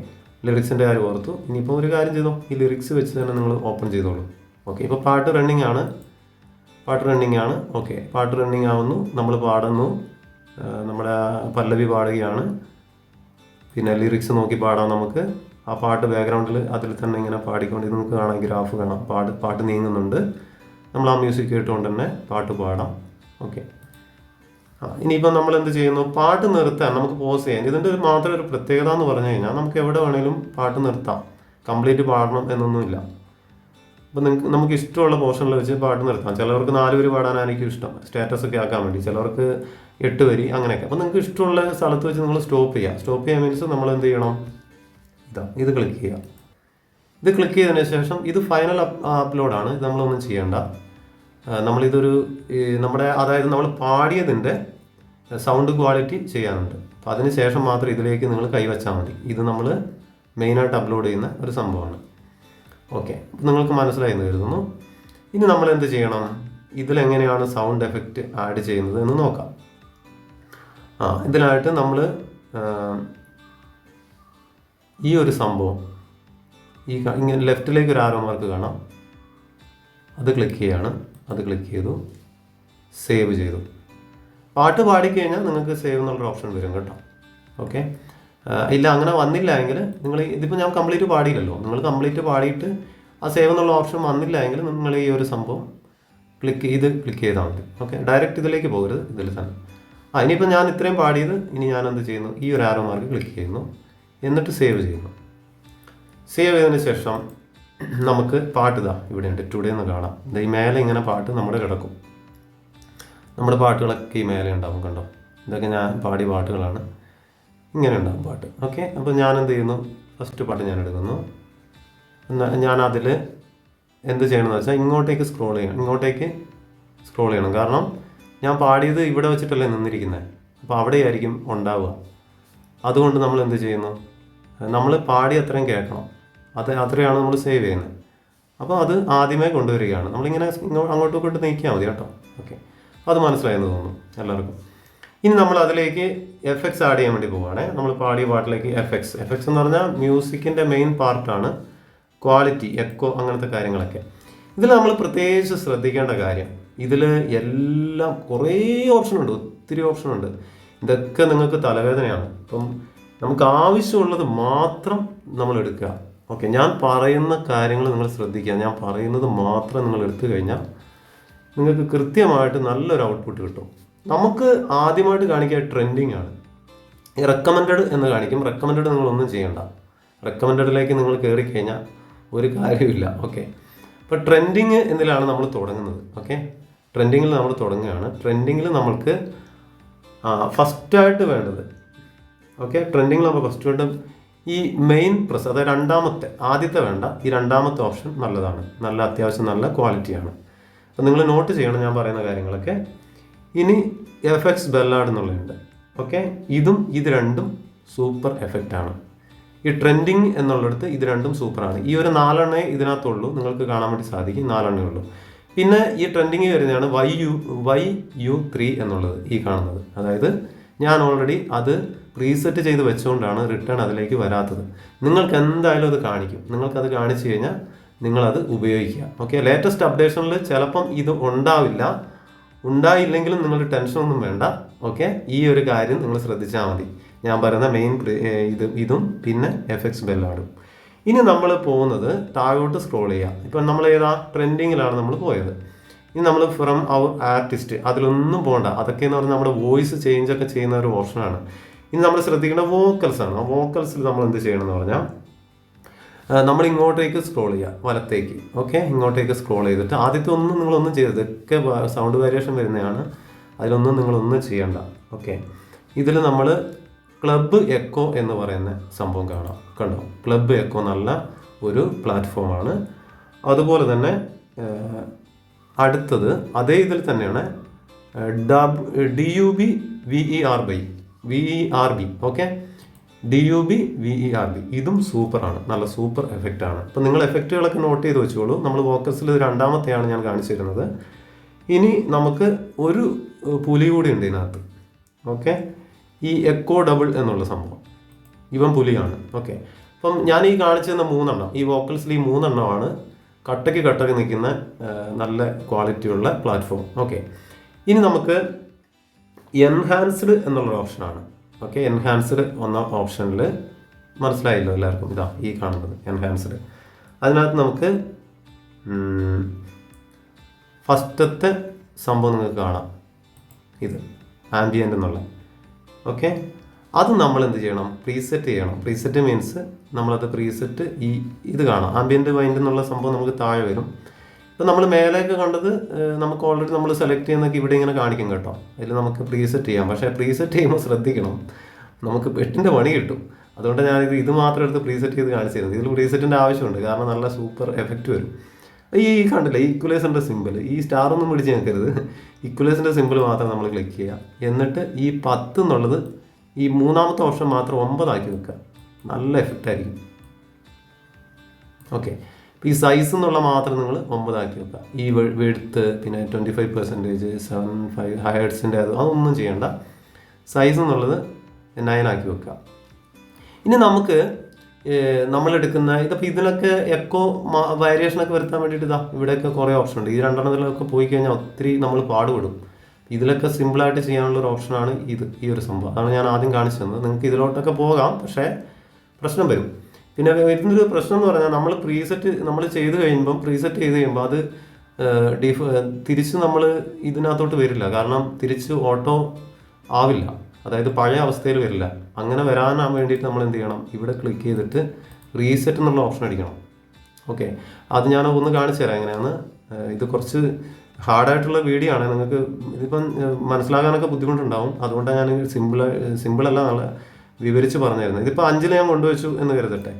Speaker 1: ലിറിക്സിൻ്റെ കാര്യം ഓർത്തു. ഇനിയിപ്പോൾ ഒരു കാര്യം ചെയ്തോ, ഈ ലിറിക്സ് വെച്ച് തന്നെ നിങ്ങൾ ഓപ്പൺ ചെയ്തോളൂ. ഓക്കെ, ഇപ്പോൾ പാട്ട് റണ്ണിങ് ആണ്. ഓക്കെ, പാട്ട് റണ്ണിങ് ആവുന്നു, നമ്മൾ പാടുന്നു, നമ്മുടെ പല്ലവി പാടുകയാണ്. പിന്നെ ലിറിക്സ് നോക്കി പാടാം നമുക്ക്. ആ പാട്ട് ബാക്ക്ഗ്രൗണ്ടിൽ അതിൽ തന്നെ ഇങ്ങനെ പാടിക്കൊണ്ട് നമുക്ക് കാണാം, ഗ്രാഫ് കാണാം, പാട്ട് നീങ്ങുന്നുണ്ട്. നമ്മൾ ആ മ്യൂസിക് കേട്ടുകൊണ്ട് തന്നെ പാട്ട് പാടാം. ഓക്കെ, ഇനിയിപ്പോൾ നമ്മൾ എന്ത് ചെയ്യുന്നു, പാട്ട് നിർത്താൻ നമുക്ക് പോസ് ചെയ്യാം. ഇതിൻ്റെ മാത്രം ഒരു പ്രത്യേകത എന്ന് പറഞ്ഞു കഴിഞ്ഞാൽ നമുക്ക് എവിടെ വേണേലും പാട്ട് നിർത്താം, കംപ്ലീറ്റ് പാടണം എന്നൊന്നുമില്ല. അപ്പോൾ നമുക്ക് ഇഷ്ടമുള്ള പോർഷനിൽ വെച്ച് പാട്ട് നിർത്താം. ചിലവർക്ക് 4 വരി പാടാനായിരിക്കും ഇഷ്ടം, സ്റ്റാറ്റസ് ഒക്കെ ആക്കാൻ വേണ്ടി. ചിലവർക്ക് 8 വരി, അങ്ങനെയൊക്കെ. അപ്പോൾ നിങ്ങൾക്ക് ഇഷ്ടമുള്ള സ്ഥലത്ത് വെച്ച് നിങ്ങൾ സ്റ്റോപ്പ് ചെയ്യുക മീൻസ് നമ്മൾ എന്ത് ചെയ്യണം, ഇത് ക്ലിക്ക് ചെയ്യുക. ഇത് ക്ലിക്ക് ചെയ്തതിന് ശേഷം ഇത് ഫൈനൽ അപ്ലോഡാണ്, ഇത് നമ്മളൊന്നും ചെയ്യേണ്ട. നമ്മളിതൊരു അതായത് നമ്മൾ പാടിയതിൻ്റെ സൗണ്ട് ക്വാളിറ്റി ചെയ്യാനുണ്ട്. അപ്പോൾ അതിന് ശേഷം മാത്രം ഇതിലേക്ക് നിങ്ങൾ കൈവച്ചാൽ മതി. ഇത് നമ്മൾ മെയിനായിട്ട് അപ്ലോഡ് ചെയ്യുന്ന ഒരു സംഭവമാണ്. ഓക്കെ, നിങ്ങൾക്ക് മനസ്സിലായി എന്ന് കരുതുന്നു. ഇനി നമ്മൾ എന്ത് ചെയ്യണം, ഇതിലെങ്ങനെയാണ് സൗണ്ട് എഫക്റ്റ് ആഡ് ചെയ്യുന്നത് എന്ന് നോക്കാം. ഇതിനായിട്ട് നമ്മൾ ഈ ഒരു സംഭവം ഇങ്ങനെ ലെഫ്റ്റിലേക്ക് ഒരു ആരോ മാർക്ക് കാണാം, അത് ക്ലിക്ക് ചെയ്യാണ്. അത് ക്ലിക്ക് ചെയ്തു, സേവ് ചെയ്തു. പാട്ട് പാടിക്കഴിഞ്ഞാൽ നിങ്ങൾക്ക് സേവ് എന്നുള്ളൊരു ഓപ്ഷൻ വരും കേട്ടോ. ഓക്കെ, ഇല്ല അങ്ങനെ വന്നില്ല എങ്കിൽ നിങ്ങൾ ഇതിപ്പോൾ ഞാൻ കംപ്ലീറ്റ് പാടിയില്ലല്ലോ, നിങ്ങൾ കംപ്ലീറ്റ് പാടിയിട്ട് ആ സേവ് എന്നുള്ള ഓപ്ഷൻ വന്നില്ല എങ്കിൽ നിങ്ങൾ ഈ ഒരു സംഭവം ക്ലിക്ക് ചെയ്താൽ മതി. ഓക്കെ, ഡയറക്റ്റ് ഇതിലേക്ക് പോകരുത്, ഇതിൽ തന്നെ. ഇനിയിപ്പോൾ ഞാൻ ഇത്രയും പാടിയത്, ഇനി ഞാൻ എന്ത് ചെയ്യുന്നു, ഈ ഒരു ആരോ മാർക്ക് ക്ലിക്ക് ചെയ്യുന്നു, എന്നിട്ട് സേവ് ചെയ്യുന്നു. സേവ് ചെയ്തതിന് ശേഷം നമുക്ക് പാട്ട് ഇവിടെ ഉണ്ട്, ടുഡേ എന്ന് കാണാം. ഈ മേലെ ഇങ്ങനെ പാട്ട് നമ്മുടെ കിടക്കും. നമ്മുടെ പാട്ടുകളൊക്കെ ഈ മേലെ ഉണ്ടാവും, കണ്ടോ. ഇതൊക്കെ ഞാൻ പാടിയ പാട്ടുകളാണ്, ഇങ്ങനെ ഉണ്ടാവും പാട്ട്. ഓക്കെ, അപ്പോൾ ഞാൻ എന്ത് ചെയ്യുന്നു, ഫസ്റ്റ് പാട്ട് ഞാൻ എടുക്കുന്നു. ഞാനതിൽ എന്ത് ചെയ്യണമെന്ന് വെച്ചാൽ ഇങ്ങോട്ടേക്ക് സ്ക്രോൾ ചെയ്യണം. കാരണം ഞാൻ പാടിയത് ഇവിടെ വെച്ചിട്ടല്ലേ നിന്നിരിക്കുന്നത്, അപ്പോൾ അവിടെയായിരിക്കും ഉണ്ടാവുക. അതുകൊണ്ട് നമ്മൾ എന്ത് ചെയ്യുന്നു, നമ്മൾ പാടി അത്രയും കേൾക്കണം, അത്രയാണ് നമ്മൾ സേവ് ചെയ്യുന്നത്. അപ്പോൾ അത് ആദ്യമേ കൊണ്ടുവരികയാണ്. നമ്മളിങ്ങനെ അങ്ങോട്ടും ഇങ്ങോട്ടും നീക്കിയാൽ മതി കേട്ടോ. ഓക്കെ, അപ്പോൾ അത് മനസ്സിലായെന്ന് തോന്നുന്നു എല്ലാവർക്കും. ഇനി നമ്മൾ അതിലേക്ക് എഫക്ട്സ് ആഡ് ചെയ്യാൻ വേണ്ടി പോവുകയാണേ. നമ്മൾ പാടിയ പാട്ടിലേക്ക് എഫക്ട്സ് എന്ന് പറഞ്ഞാൽ മ്യൂസിക്കിൻ്റെ മെയിൻ പാർട്ടാണ്. ക്വാളിറ്റി, എക്കോ, അങ്ങനത്തെ കാര്യങ്ങളൊക്കെ. ഇതിൽ നമ്മൾ പ്രത്യേകിച്ച് ശ്രദ്ധിക്കേണ്ട കാര്യം, ഇതിൽ എല്ലാം കുറേ ഓപ്ഷനുണ്ട്, ഒത്തിരി ഓപ്ഷനുണ്ട്. ഇതൊക്കെ നിങ്ങൾക്ക് തലവേദനയാണ്. ഇപ്പം നമുക്ക് ആവശ്യമുള്ളത് മാത്രം നമ്മൾ എടുക്കുക. ഓക്കെ, ഞാൻ പറയുന്ന കാര്യങ്ങൾ നിങ്ങൾ ശ്രദ്ധിക്കുക. ഞാൻ പറയുന്നത് മാത്രം നിങ്ങൾ എടുത്തു കഴിഞ്ഞാൽ നിങ്ങൾക്ക് കൃത്യമായിട്ട് നല്ലൊരു ഔട്ട്പുട്ട് കിട്ടും. നമുക്ക് ആദ്യമായിട്ട് കാണിക്കുക ട്രെൻഡിങ് ആണ്. ഈ റെക്കമെൻഡഡ് എന്ന് കാണിക്കും. റെക്കമെൻഡഡ് നിങ്ങളൊന്നും ചെയ്യണ്ട. റെക്കമെൻഡഡിലേക്ക് നിങ്ങൾ കയറി കഴിഞ്ഞാൽ ഒരു കാര്യമില്ല. ഓക്കെ, അപ്പോൾ ട്രെൻഡിങ് എന്നതിലാണ് നമ്മൾ തുടങ്ങുന്നത്. ഓക്കെ, ട്രെൻഡിങ്ങിൽ നമ്മൾ തുടങ്ങുകയാണ്. ട്രെൻഡിങ്ങിൽ നമ്മൾക്ക് ഫസ്റ്റായിട്ട് വേണ്ടത്, ഓക്കെ, ട്രെൻഡിങ്ങിൽ നമ്മൾ ഫസ്റ്റ് വേണ്ടത് ഈ മെയിൻ പ്രസ്, അതായത് ആദ്യത്തെ വേണ്ട, ഈ രണ്ടാമത്തെ ഓപ്ഷൻ നല്ലതാണ്, അത്യാവശ്യം നല്ല ക്വാളിറ്റിയാണ്. അപ്പോൾ നിങ്ങൾ നോട്ട് ചെയ്യണം ഞാൻ പറയുന്ന കാര്യങ്ങളൊക്കെ. ഇനി എഫക്ട്സ് ബെല്ലാഡ് എന്നുള്ളതുണ്ട്. ഓക്കെ, ഇത് രണ്ടും സൂപ്പർ എഫക്റ്റാണ്. ഈ ട്രെൻഡിങ് എന്നുള്ളിടത്ത് ഇത് രണ്ടും സൂപ്പറാണ്. ഈ ഒരു 4 ഇതിനകത്തുള്ളൂ, നിങ്ങൾക്ക് കാണാൻ വേണ്ടി സാധിക്കും, 4 ഉള്ളൂ. പിന്നെ ഈ ട്രെൻഡിങ് വരുന്നതാണ് YU3 എന്നുള്ളത്, ഈ കാണുന്നത്. അതായത് ഞാൻ ഓൾറെഡി അത് റീസെറ്റ് ചെയ്ത് വെച്ചുകൊണ്ടാണ് റിട്ടേൺ അതിലേക്ക് വരാത്തത്. നിങ്ങൾക്ക് എന്തായാലും അത് കാണിക്കും. നിങ്ങൾക്കത് കാണിച്ചു കഴിഞ്ഞാൽ നിങ്ങളത് ഉപയോഗിക്കുക. ഓക്കെ, ലേറ്റസ്റ്റ് അപ്ഡേഷനിൽ ചിലപ്പം ഇത് ഉണ്ടായില്ലെങ്കിലും നിങ്ങൾ ടെൻഷനൊന്നും വേണ്ട. ഓക്കെ, ഈ ഒരു കാര്യം നിങ്ങൾ ശ്രദ്ധിച്ചാൽ മതി. ഞാൻ പറയുന്ന മെയിൻ ഇതും പിന്നെ എഫക്ട്സ് ബെല്ലാഡും. ഇനി നമ്മൾ പോകുന്നത് താഴോട്ട് സ്ക്രോൾ ചെയ്യുക. ഇപ്പം നമ്മൾ ട്രെൻഡിങ്ങിലാണ് നമ്മൾ പോയത്. ഇനി നമ്മൾ ഫ്രം അവർ ആർട്ടിസ്റ്റ് അതിലൊന്നും പോകണ്ട. അതൊക്കെ എന്ന് പറഞ്ഞാൽ നമ്മുടെ വോയിസ് ചേഞ്ച് ഒക്കെ ചെയ്യുന്ന ഒരു ഓപ്ഷനാണ്. ഇനി നമ്മൾ ശ്രദ്ധിക്കേണ്ട വോക്കൽസ് ആണ്. ആ വോക്കൽസിൽ നമ്മൾ എന്ത് ചെയ്യണമെന്ന് പറഞ്ഞാൽ നമ്മൾ ഇങ്ങോട്ടേക്ക് സ്ക്രോൾ ചെയ്യുക, വലത്തേക്ക്. ഓക്കെ, ഇങ്ങോട്ടേക്ക് സ്ക്രോൾ ചെയ്തിട്ട് ആദ്യത്തെ നിങ്ങളൊന്നും ചെയ്യരുത്. ഇതൊക്കെ സൗണ്ട് വേരിയേഷൻ വരുന്നതാണ്, അതിലൊന്നും നിങ്ങളൊന്നും ചെയ്യണ്ട. ഓക്കെ, ഇതിൽ നമ്മൾ ക്ലബ്ബ് എക്കോ എന്ന് പറയുന്ന സംഭവം കാണാം. കണ്ടോ, ക്ലബ്ബ് എക്കോ നല്ല ഒരു പ്ലാറ്റ്ഫോമാണ്. അതുപോലെ തന്നെ അടുത്തത് അതേ ഇതിൽ തന്നെയാണ് DUB ഓക്കെ, DUB. ഇതും സൂപ്പറാണ്, നല്ല സൂപ്പർ എഫക്റ്റാണ്. അപ്പം നിങ്ങൾ എഫക്റ്റുകളൊക്കെ നോട്ട് ചെയ്ത് വെച്ചോളൂ. നമ്മൾ ഫോക്കസിൽ രണ്ടാമത്തെയാണ് ഞാൻ കാണിച്ചു തരുന്നത്. ഇനി നമുക്ക് ഒരു പുലി കൂടി ഉണ്ട് ഇതിനകത്ത്. ഓക്കെ, ഈ എക്കോ ഡബിൾ എന്നുള്ള സംഭവം, ഇവൻ പുലിയാണ്. ഓക്കെ, അപ്പം ഞാൻ ഈ കാണിച്ചു തന്ന 3 ഈ വോക്കൽസിൽ ഈ 3 കട്ടയ്ക്ക് നിൽക്കുന്ന നല്ല ക്വാളിറ്റിയുള്ള പ്ലാറ്റ്ഫോം. ഓക്കെ, ഇനി നമുക്ക് എൻഹാൻസ്ഡ് എന്നുള്ളൊരു ഓപ്ഷനാണ്. ഓക്കെ, എൻഹാൻസ്ഡ് എന്ന ഓപ്ഷനിൽ മനസ്സിലായല്ലോ എല്ലാവർക്കും, ഇതാ ഈ കാണുന്നത് എൻഹാൻസ്ഡ്. അതിനകത്ത് നമുക്ക് ഫസ്റ്റത്തെ സംഭവം നിങ്ങൾക്ക് കാണാം, ഇത് ആംബിയൻ്റ് എന്നുള്ള. ഓക്കെ, അത് നമ്മൾ എന്ത് ചെയ്യണം, പ്രീസെറ്റ് ചെയ്യണം. പ്രീസെറ്റ് മീൻസ് നമ്മളത് പ്രീസെറ്റ് ഇത് കാണാം, ആംബിയൻ്റ് വൈൻഡ് എന്നുള്ള സംഭവം നമുക്ക് താഴെ വരും. ഇപ്പം നമ്മൾ മേലെയൊക്കെ കണ്ടത് നമുക്ക് ഓൾറെഡി നമ്മൾ സെലക്ട് ചെയ്യുന്നതൊക്കെ ഇവിടെ ഇങ്ങനെ കാണിക്കും കേട്ടോ. അതിൽ നമുക്ക് പ്രീസെറ്റ് ചെയ്യാം. പക്ഷേ പ്രീസെറ്റ് ചെയ്യുമ്പോൾ ശ്രദ്ധിക്കണം, നമുക്ക് പെട്ടിൻ്റെ പണി കിട്ടും. അതുകൊണ്ട് ഞാനിത് ഇത് മാത്രം എടുത്ത് പ്രീസെറ്റ് ചെയ്ത് കാണിച്ചു തരുന്നത്. ഇതിൽ പ്രീസെറ്റിൻ്റെ ആവശ്യമുണ്ട്, കാരണം നല്ല സൂപ്പർ എഫക്റ്റ് വരും. ഈ കണ്ടില്ലേ ഈക്വലൈസറിൻ്റെ സിമ്പിൾ, ഈ സ്റ്റാറൊന്നും പിടിച്ച് നിൽക്കരുത്, ഈക്വലൈസറിൻ്റെ സിമ്പിൾ മാത്രം നമ്മൾ ക്ലിക്ക് ചെയ്യുക. എന്നിട്ട് ഈ 10 എന്നുള്ളത് ഈ 3ാമത്തെ ഓപ്ഷൻ മാത്രം 9 ആക്കി വെക്കുക. നല്ല എഫക്റ്റ് ആയിരിക്കും. ഓക്കെ, ഈ സൈസ് എന്നുള്ള മാത്രം നിങ്ങൾ 9 ആക്കി വെക്കുക. ഈ വെടുത്ത് പിന്നെ 25%, 75 ഹൈറ്റ്സിൻ്റെ അതൊന്നും ചെയ്യണ്ട. സൈസ് എന്നുള്ളത് 9 ആക്കി വെക്കുക. ഇനി നമുക്ക് നമ്മളെടുക്കുന്ന ഇതിപ്പോൾ ഇതിനൊക്കെ എക്കോ വേരിയേഷനൊക്കെ വരുത്താൻ വേണ്ടിയിട്ട് ഇവിടെയൊക്കെ കുറേ ഓപ്ഷൻ ഉണ്ട്. ഈ 2 പോയി കഴിഞ്ഞാൽ ഒത്തിരി നമ്മൾ പാടുപെടും. ഇതിലൊക്കെ സിമ്പിളായിട്ട് ചെയ്യാനുള്ളൊരു ഓപ്ഷനാണ് ഈ ഒരു സംഭവം. അതാണ് ഞാൻ ആദ്യം കാണിച്ചു തന്നത്. നിങ്ങൾക്ക് ഇതിലോട്ടൊക്കെ പോകാം, പക്ഷേ പ്രശ്നം വരും. പിന്നെ ഇതിനൊരു പ്രശ്നം എന്ന് പറഞ്ഞാൽ നമ്മൾ ചെയ്ത് കഴിയുമ്പോൾ അത് തിരിച്ച് നമ്മൾ ഇതിനകത്തോട്ട് വരില്ല. കാരണം തിരിച്ച് ഓട്ടോ ആവില്ല, അതായത് പഴയ അവസ്ഥയിൽ വരില്ല. അങ്ങനെ വരാൻ വേണ്ടിയിട്ട് നമ്മൾ എന്ത് ചെയ്യണം, ഇവിടെ ക്ലിക്ക് ചെയ്തിട്ട് റീസെറ്റ് എന്നുള്ള ഓപ്ഷൻ അടിക്കണം. ഓക്കെ, അത് ഞാൻ ഒന്ന് കാണിച്ചു തരാം എങ്ങനെയാണ്. ഇത് കുറച്ച് ഹാർഡായിട്ടുള്ള വീഡിയോ ആണ്, നിങ്ങൾക്ക് ഇതിപ്പം മനസ്സിലാക്കാനൊക്കെ ബുദ്ധിമുട്ടുണ്ടാവും. അതുകൊണ്ടാണ് ഞാൻ സിമ്പിളല്ല നല്ല വിവരിച്ച് പറഞ്ഞു തരുന്നത്. ഇതിപ്പോൾ 5 ഞാൻ കൊണ്ടുവച്ചു എന്ന് കരുതട്ടെ.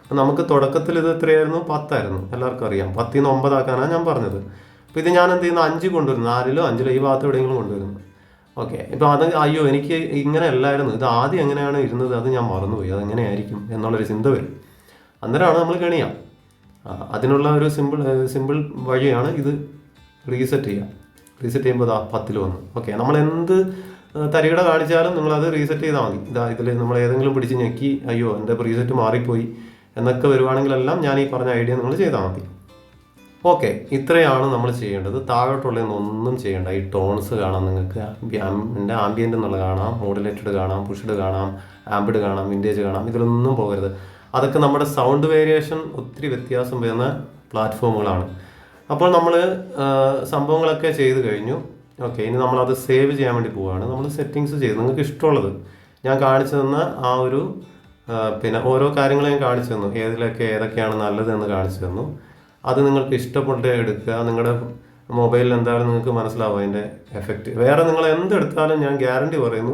Speaker 1: അപ്പം നമുക്ക് തുടക്കത്തിൽ ഇത് എത്രയായിരുന്നു, 10 എല്ലാവർക്കും അറിയാം. 10 9 ആക്കാനാണ് ഞാൻ പറഞ്ഞത്. അപ്പോൾ ഇത് ഞാൻ എന്ത് ചെയ്യുന്നു, 5 കൊണ്ടുവരുന്നു, 4 5 ഈ ഭാഗത്ത് എവിടെയെങ്കിലും കൊണ്ടുവരുന്നു. ഓക്കെ, ഇപ്പോൾ അത് അയ്യോ എനിക്ക് ഇങ്ങനെ അല്ലായിരുന്നു, ഇത് ആദ്യം എങ്ങനെയാണ് ഇരുന്നത്, അത് ഞാൻ മറന്നുപോയി, അതെങ്ങനെയായിരിക്കും എന്നുള്ളൊരു ചിന്ത വരും. അന്നേരമാണ് നമ്മൾ കണിയാം. അതിനുള്ള ഒരു സിമ്പിൾ വഴിയാണ് ഇത് റീസെറ്റ് ചെയ്യുക. റീസെറ്റ് ചെയ്യുമ്പോൾ 10 വന്നു. ഓക്കെ, നമ്മൾ എന്ത് തരികട കാണിച്ചാലും നിങ്ങളത് റീസെറ്റ് ചെയ്താൽ മതി. ഇതിൽ നമ്മൾ ഏതെങ്കിലും പിടിച്ച് ഞെക്കി അയ്യോ എൻ്റെ റീസെറ്റ് മാറിപ്പോയി എന്നൊക്കെ വരുവാണെങ്കിലെല്ലാം ഞാൻ ഈ പറഞ്ഞ ഐഡിയ നിങ്ങൾ ചെയ്താൽ മതി. ഓക്കെ, ഇത്രയാണ് നമ്മൾ ചെയ്യേണ്ടത്. താഴോട്ടുള്ളതൊന്നും ചെയ്യേണ്ട. ഈ ടോൺസ് കാണാം, നിങ്ങൾക്ക് ആംബിയൻ്റ് എന്നുള്ള കാണാം, മോഡുലേറ്റഡ് കാണാം, പുഷ്ഡ് കാണാം, ആംബിഡ് കാണാം, വിൻറ്റേജ് കാണാം. ഇതിലൊന്നും പോകരുത്. അതൊക്കെ നമ്മുടെ സൗണ്ട് വേരിയേഷൻ ഒത്തിരി വ്യത്യാസം വരുന്ന പ്ലാറ്റ്ഫോമുകളാണ്. അപ്പോൾ നമ്മൾ സംഭവങ്ങളൊക്കെ ചെയ്ത് കഴിഞ്ഞു. ഓക്കെ, ഇനി നമ്മളത് സേവ് ചെയ്യാൻ വേണ്ടി പോവുകയാണ്. നമ്മൾ സെറ്റിങ്സ് ചെയ്ത് നിങ്ങൾക്ക് ഇഷ്ടമുള്ളത് ഞാൻ കാണിച്ചു തന്ന ആ ഒരു പിന്നെ ഓരോ കാര്യങ്ങളും ഞാൻ കാണിച്ചു തന്നു, ഏതൊക്കെയാണ് നല്ലതെന്ന് കാണിച്ചു തന്നു. അത് നിങ്ങൾക്ക് ഇഷ്ടപ്പെട്ട് എടുക്കുക. നിങ്ങളുടെ മൊബൈലിൽ എന്തായാലും നിങ്ങൾക്ക് മനസ്സിലാവും അതിൻ്റെ എഫക്റ്റ്. വേറെ നിങ്ങൾ എന്തെടുത്താലും ഞാൻ ഗ്യാരണ്ടി പറയുന്നു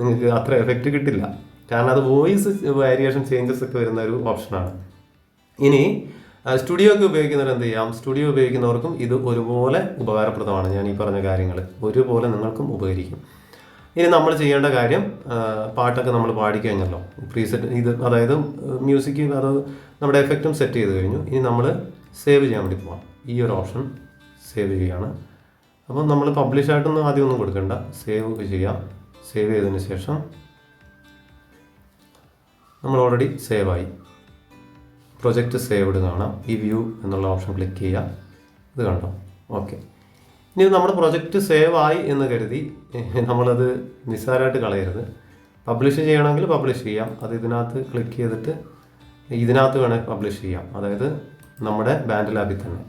Speaker 1: നിങ്ങൾക്ക് അത്ര എഫക്റ്റ് കിട്ടില്ല. കാരണം അത് വോയിസ് വേരിയേഷൻ ചേഞ്ചസ് ഒക്കെ വരുന്ന ഒരു ഓപ്ഷനാണ്. ഇനി സ്റ്റുഡിയോ ഒക്കെ ഉപയോഗിക്കുന്നവർ എന്ത് ചെയ്യാം, സ്റ്റുഡിയോ ഉപയോഗിക്കുന്നവർക്കും ഇത് ഒരുപോലെ ഉപകാരപ്രദമാണ്. ഞാൻ ഈ പറഞ്ഞ കാര്യങ്ങൾ ഒരുപോലെ നിങ്ങൾക്കും ഉപകരിക്കും. ഇനി നമ്മൾ ചെയ്യേണ്ട കാര്യം, പാട്ടൊക്കെ നമ്മൾ പാടിക്കഴിഞ്ഞല്ലോ, പ്രീസെറ്റ് ഇത് അതായത് മ്യൂസിക് അത് നമ്മുടെ എഫക്റ്റും സെറ്റ് ചെയ്ത് കഴിഞ്ഞു. ഇനി നമ്മൾ സേവ് ചെയ്യാൻ വേണ്ടി പോകാം. ഈ ഒരു ഓപ്ഷൻ സേവ് ചെയ്യുകയാണ്. അപ്പം നമ്മൾ പബ്ലിഷായിട്ടൊന്നും ആദ്യം ഒന്നും കൊടുക്കണ്ട, സേവ് ചെയ്യാം. സേവ് ചെയ്തതിന് ശേഷം നമ്മൾ ഓൾറെഡി സേവായി, പ്രൊജക്റ്റ് സേവ്ഡ് കാണാം. ഈ വ്യൂ എന്നുള്ള ഓപ്ഷൻ ക്ലിക്ക് ചെയ്യുക. ഇത് കണ്ടോ, ഓക്കെ. ഇനി നമ്മുടെ പ്രൊജക്റ്റ് സേവ് ആയി എന്ന് കരുതി നമ്മളത് നിസ്സാരമായിട്ട് കളയരുത്. പബ്ലിഷ് ചെയ്യണമെങ്കിൽ പബ്ലിഷ് ചെയ്യാം. അത് ഇതിനകത്ത് ക്ലിക്ക് ചെയ്തിട്ട് ഇതിനകത്ത് വേണേൽ പബ്ലിഷ് ചെയ്യാം, അതായത് നമ്മുടെ ബാൻഡ് ലാബിൽ തന്നെ.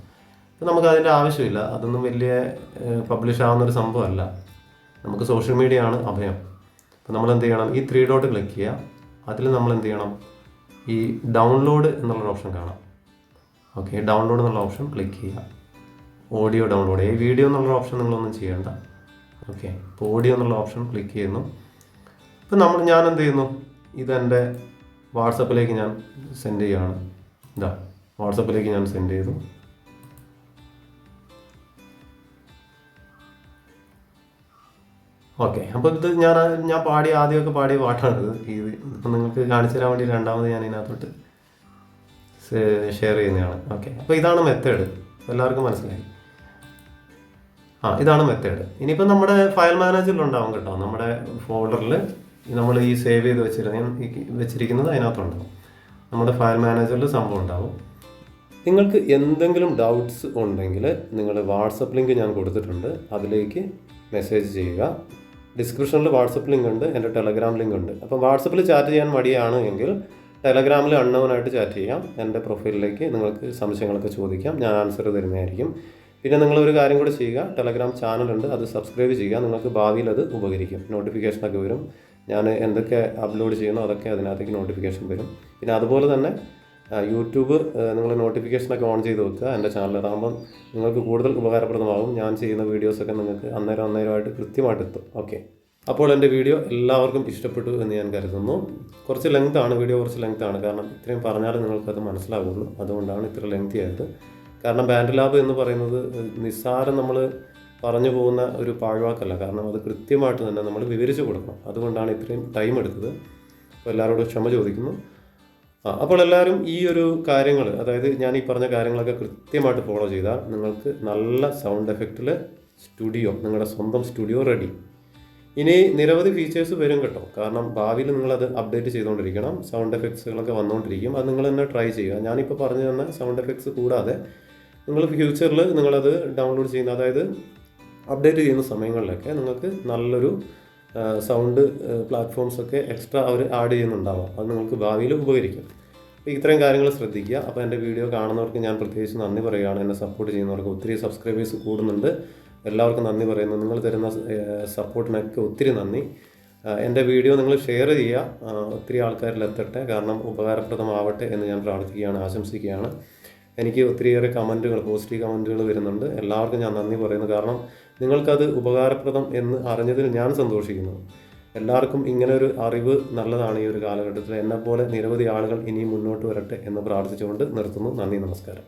Speaker 1: അപ്പോൾ നമുക്ക് അതിൻ്റെ ആവശ്യമില്ല, അതൊന്നും വലിയ പബ്ലിഷ് ആവുന്നൊരു സംഭവമല്ല. നമുക്ക് സോഷ്യൽ മീഡിയ ആണ് അഭയം. അപ്പോൾ നമ്മൾ എന്ത് ചെയ്യണം, ഈ 3 ഡോട്ട് ക്ലിക്ക് ചെയ്യുക. അതിൽ നമ്മൾ എന്ത് ചെയ്യണം, ഈ ഡൗൺലോഡ് എന്നുള്ളൊരു ഓപ്ഷൻ കാണാം. ഓക്കെ, ഡൗൺലോഡ് എന്നുള്ള ഓപ്ഷൻ ക്ലിക്ക് ചെയ്യുക. ഓഡിയോ ഡൗൺലോഡ് ചെയ്യുക. ഈ വീഡിയോ എന്നുള്ള ഓപ്ഷൻ നിങ്ങളൊന്നും ചെയ്യേണ്ട. ഓക്കെ, ഇപ്പോൾ ഓഡിയോ എന്നുള്ള ഓപ്ഷൻ ക്ലിക്ക് ചെയ്യുന്നു. ഇപ്പം ഞാൻ എന്ത് ചെയ്യുന്നു, ഇതെൻ്റെ വാട്സപ്പിലേക്ക് ഞാൻ സെൻഡ് ചെയ്യുകയാണ്. ഇതാ വാട്സപ്പിലേക്ക് ഞാൻ സെൻഡ് ചെയ്തു. ഓക്കെ, അപ്പോൾ ഇത് ഞാൻ ആദ്യമൊക്കെ പാടിയ പാട്ടാണിത്. ഇപ്പം നിങ്ങൾക്ക് കാണിച്ചു തരാൻ വേണ്ടി രണ്ടാമത് ഞാൻ ഇതിനകത്തോട്ട് ഷെയർ ചെയ്യുന്നതാണ്. ഓക്കെ, അപ്പോൾ ഇതാണ് മെത്തേഡ്. എല്ലാവർക്കും മനസ്സിലായി. ഇതാണ് മെത്തേഡ്. ഇനിയിപ്പോൾ നമ്മുടെ ഫയൽ മാനേജറിലുണ്ടാവും കേട്ടോ, നമ്മുടെ ഫോൾഡറിൽ നമ്മൾ ഈ സേവ് ചെയ്ത് വെച്ചിരിക്കുന്നത് അതിനകത്തുണ്ടാവും. നമ്മുടെ ഫയൽ മാനേജറിൽ സംഭവം ഉണ്ടാവും. നിങ്ങൾക്ക് എന്തെങ്കിലും ഡൗട്ട്സ് ഉണ്ടെങ്കിൽ നിങ്ങൾ വാട്സപ്പ് ലിങ്ക് ഞാൻ കൊടുത്തിട്ടുണ്ട്, അതിലേക്ക് മെസ്സേജ് ചെയ്യുക. ഡിസ്ക്രിപ്ഷനിൽ വാട്സപ്പ് ലിങ്ക് ഉണ്ട്, എൻ്റെ ടെലഗ്രാം ലിങ്ക് ഉണ്ട്. അപ്പോൾ വാട്സപ്പിൽ ചാറ്റ് ചെയ്യാൻ മടിയാണ് എങ്കിൽ ടെലഗ്രാമിൽ അൺനോനായിട്ട് ചാറ്റ് ചെയ്യാം. എൻ്റെ പ്രൊഫൈലിലേക്ക് നിങ്ങൾക്ക് സംശയങ്ങളൊക്കെ ചോദിക്കാം, ഞാൻ ആൻസർ തരുന്നതായിരിക്കും. പിന്നെ നിങ്ങളൊരു കാര്യം കൂടെ ചെയ്യുക, ടെലഗ്രാം ചാനലുണ്ട്, അത് സബ്സ്ക്രൈബ് ചെയ്യുക. നിങ്ങൾക്ക് ഭാവിയിൽ അത് ഉപകരിക്കും. നോട്ടിഫിക്കേഷനൊക്കെ വരും. ഞാൻ എന്തൊക്കെ അപ്ലോഡ് ചെയ്യുന്നോ അതൊക്കെ അതിനകത്തേക്ക് നോട്ടിഫിക്കേഷൻ വരും. പിന്നെ അതുപോലെ തന്നെ യൂട്യൂബ് നിങ്ങൾ നോട്ടിഫിക്കേഷനൊക്കെ ഓൺ ചെയ്ത് വെക്കുക എൻ്റെ ചാനൽ. അതാകുമ്പം നിങ്ങൾക്ക് കൂടുതൽ ഉപകാരപ്രദമാകും. ഞാൻ ചെയ്യുന്ന വീഡിയോസൊക്കെ നിങ്ങൾക്ക് അന്നേരമായിട്ട് കൃത്യമായിട്ട് എത്തും. ഓക്കെ, അപ്പോൾ എൻ്റെ വീഡിയോ എല്ലാവർക്കും ഇഷ്ടപ്പെട്ടു എന്ന് ഞാൻ കരുതുന്നു. കുറച്ച് ലെങ്താണ് വീഡിയോ, കുറച്ച് ലെങ്താണ്. കാരണം ഇത്രയും പറഞ്ഞാലും നിങ്ങൾക്കത് മനസ്സിലാവുള്ളൂ, അതുകൊണ്ടാണ് ഇത്ര ലെങ്തി ആയത്. കാരണം ബാൻഡ്ലാബ് എന്ന് പറയുന്നത് നിസ്സാരം നമ്മൾ പറഞ്ഞു പോകുന്ന ഒരു പാഴ്വാക്കല്ല. കാരണം അത് കൃത്യമായിട്ട് തന്നെ നമ്മൾ വിവരിച്ചു കൊടുക്കണം. അതുകൊണ്ടാണ് ഇത്രയും ടൈം എടുത്തത്. അപ്പോൾ എല്ലാവരോടും ക്ഷമ ചോദിക്കുന്നു. അപ്പോൾ എല്ലാവരും ഈ ഒരു കാര്യങ്ങൾ, അതായത് ഞാൻ ഈ പറഞ്ഞ കാര്യങ്ങളൊക്കെ കൃത്യമായിട്ട് ഫോളോ ചെയ്താൽ നിങ്ങൾക്ക് നല്ല സൗണ്ട് എഫക്റ്റിൽ സ്റ്റുഡിയോ, നിങ്ങളുടെ സ്വന്തം സ്റ്റുഡിയോ റെഡി. ഇനി നിരവധി ഫീച്ചേഴ്സ് വരും കേട്ടോ. കാരണം ഭാവിയിൽ നിങ്ങളത് അപ്ഡേറ്റ് ചെയ്തുകൊണ്ടിരിക്കണം. സൗണ്ട് എഫക്ട്സുകളൊക്കെ വന്നുകൊണ്ടിരിക്കും. അത് നിങ്ങൾ തന്നെ ട്രൈ ചെയ്യുക. ഞാനിപ്പോൾ പറഞ്ഞു തന്ന സൗണ്ട് എഫക്ട്സ് കൂടാതെ നിങ്ങൾ ഫ്യൂച്ചറിൽ നിങ്ങളത് ഡൗൺലോഡ് ചെയ്യുന്ന, അതായത് അപ്ഡേറ്റ് ചെയ്യുന്ന സമയങ്ങളിലൊക്കെ നിങ്ങൾക്ക് നല്ലൊരു സൗണ്ട് പ്ലാറ്റ്ഫോംസൊക്കെ എക്സ്ട്രാ അവർ ആഡ് ചെയ്യുന്നുണ്ടാവാം. അത് നിങ്ങൾക്ക് ഭാവിയിൽ ഉപകരിക്കും. അപ്പോൾ ഇത്രയും കാര്യങ്ങൾ ശ്രദ്ധിക്കുക. അപ്പോൾ എൻ്റെ വീഡിയോ കാണുന്നവർക്ക് ഞാൻ പ്രത്യേകിച്ച് നന്ദി പറയുകയാണ്. എന്നെ സപ്പോർട്ട് ചെയ്യുന്നവർക്ക് ഒത്തിരി സബ്സ്ക്രൈബേഴ്സ് കൂടുന്നുണ്ട്. എല്ലാവർക്കും നന്ദി പറയുന്നു. നിങ്ങൾ തരുന്ന സപ്പോർട്ടിനൊക്കെ ഒത്തിരി നന്ദി. എൻ്റെ വീഡിയോ നിങ്ങൾ ഷെയർ ചെയ്യുക, ഒത്തിരി ആൾക്കാരിൽ എത്തട്ടെ. കാരണം ഉപകാരപ്രദമാവട്ടെ എന്ന് ഞാൻ പ്രാർത്ഥിക്കുകയാണ്, ആശംസിക്കുകയാണ്. എനിക്ക് ഒത്തിരിയേറെ പോസിറ്റീവ് കമൻറ്റുകൾ വരുന്നുണ്ട്. എല്ലാവർക്കും ഞാൻ നന്ദി പറയുന്നു. കാരണം നിങ്ങൾക്കത് ഉപകാരപ്രദം എന്ന് അറിഞ്ഞതിൽ ഞാൻ സന്തോഷിക്കുന്നു. എല്ലാവർക്കും ഇങ്ങനെ ഒരു അറിവ് നല്ലതാണ് ഈ ഒരു കാലഘട്ടത്തിൽ. എന്നെപ്പോലെ നിരവധി ആളുകൾ ഇനിയും മുന്നോട്ട് വരട്ടെ എന്ന് പ്രാർത്ഥിച്ചുകൊണ്ട് നിർത്തുന്നു. നന്ദി, നമസ്കാരം.